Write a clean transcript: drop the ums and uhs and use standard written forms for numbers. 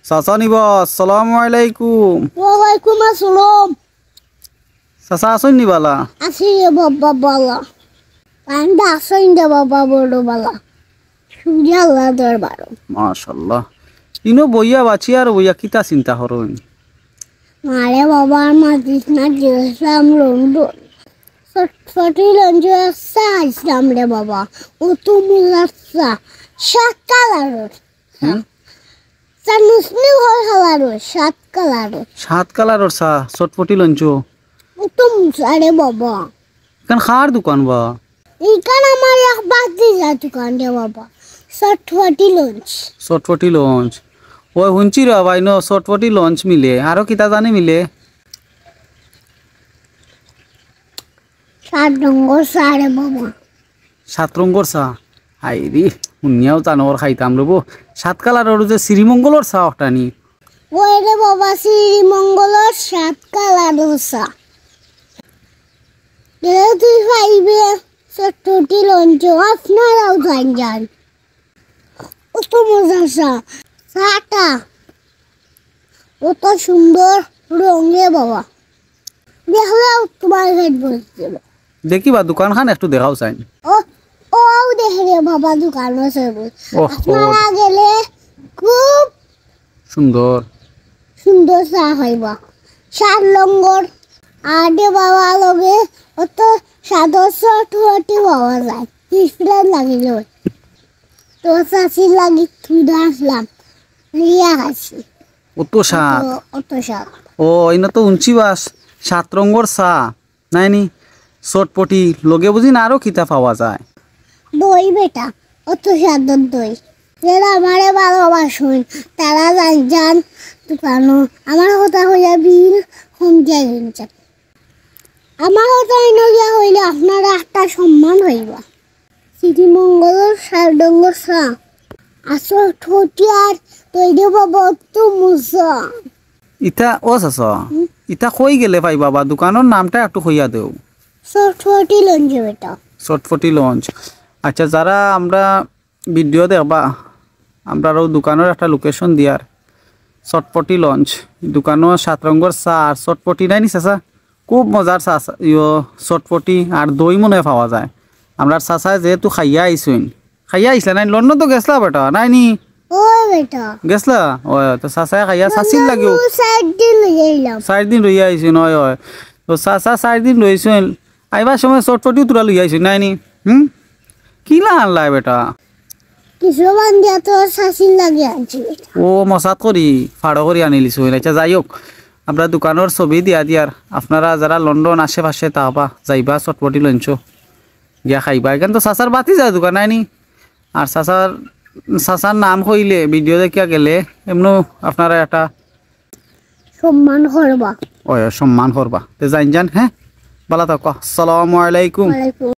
চাচা নিব আসসালামু আলাইকুম। ওয়ালাইকুম আসসালাম। চাচা আসুন নি বালা? আছি বাবা বালা। পান্ডা আসেন দে বাবা বড় বালা। সূর্য আল্লাহ দরবার। মাশাআল্লাহ। ইনো বইয়া বাছি আর বইয়া কিতা চিন্তা করুন। মারে বাবার মাটিস না দিলাম লন্ডন। ফটি লঞ্চ ইসলাম রে বাবা। ও তুমি লাসা সাত কালার। সানুসনি হয় কালার সাত কালার। সাত কালারর চা চটপটি লঞ্চ। ও তুমি সারে বাবা। কেন খার দোকান বা? এইখান আমার এক বাতি যা দোকান রে বাবা। ফটি লঞ্চ। চটপটি লঞ্চ। ওই শুনছি রা ভাই ন চটপটি লঞ্চ মিলে আরো কিতা জানি মিলে? সাত রঙর সারে বাবা। সাত রঙর চা। হাই রে শুনিয়াও জানোর খাইতাম রব। সাত কালারর যে শ্রীমঙ্গলর চা ওটানি। ওই রে বাবা শ্রীমঙ্গলের সাত কালার চা। তুই খাইবে চটপটি লঞ্চ আপনারাও যান। কত মজা চা। চাটা কত সুন্দর রঙে বাবা। দেখলেও তোমার হেড বসছিল। দেখিবা দোকানখান একটু দেখাও চাই। ও ও দেখে রে বাবা দোকান আছে। ওহ আপনারা গেলে খুব সুন্দর। সুন্দর চা খাইবা। সাত লঙ্গর আডে বাবা লগে অত সাদর চটপটি পাওয়া যায়। পিছলাম লাগিল তো চাষির লাগি থুদা আসলাম রিয়া খাইছি। অত সাত। অত সাত। ও ইনা তো উঞ্চি বাস সাত রঙর চা নাইনি চটপটি লগে বুঝি না আরো কিতা পাওয়া যায়। দই বেটা অত সাদর দই। যারা আমারে ভালোবাসুন তারা যান দোকানো। আমার কথা হইয়া বিল কমতিয়া কিনছেন। আমার কথা নইয়া হইলে আপনারা একটা সম্মান হইবা। শ্রীমঙ্গলের সারডঙ্গর চা আসল ঠোঁটিয়ার তৈরি বাবা অত মজা। ইটা ও চাচ ইটা কই গেলে পাই বাবা দোকানের নামটা একটু কইয়া দেও। চটপটি লঞ্চ বেটা। চটপটি লঞ্চ। আচ্ছা যারা আমরা ভিডিও দেখবা আমরাও দোকানের একটা লোকেশন দিয়ার চটপটি লঞ্চ দোকানের সাত রঙর চা আর চটপটি নাই নি চাচা খুব মজার চা চটপটি আর দই মনে পাওয়া যায়। আমরা চাচা যেহেতু খাইয়া আইসুন খাইয়া আইসলা নাই লন্ডন তো গেছলা বেটা নাই নি ওই বেটা গেছলা ও তো চাচাই খাইয়া চাচিল লাগিও সাইড দিন লইয়া এলাম। 4 দিন রই আইসুন হয় হয় তো চাচা 4 দিন রইছুন আইবার সময় চটপটিও তোরা লই আইসুন নাই নি কিলা আনলাই বেটা? কিছু বান্ধিয়া তো শাসির লাগে আনছি। ও মশাত করি ফাড়ো করি আনিলিছো। আচ্ছা যাই হোক আমরা দোকানের ছবি দিয়া দিয়ার আপনারা যারা লন্ডন আশেপাশে তাহবা যাইবা চটপটি লঞ্চ গিয়া খাইবা। এখান তো চাচার বাতি যায় দোকান নাইনি আর চাচার নাম কইলে ভিডিও দেখিয়া গেলে এমন আপনারা একটা সম্মান করবা। সম্মান করবা। তো যাইন যান হ্যাঁ বালা থাক। আসসালামু আলাইকুম। ওয়ালাইকুম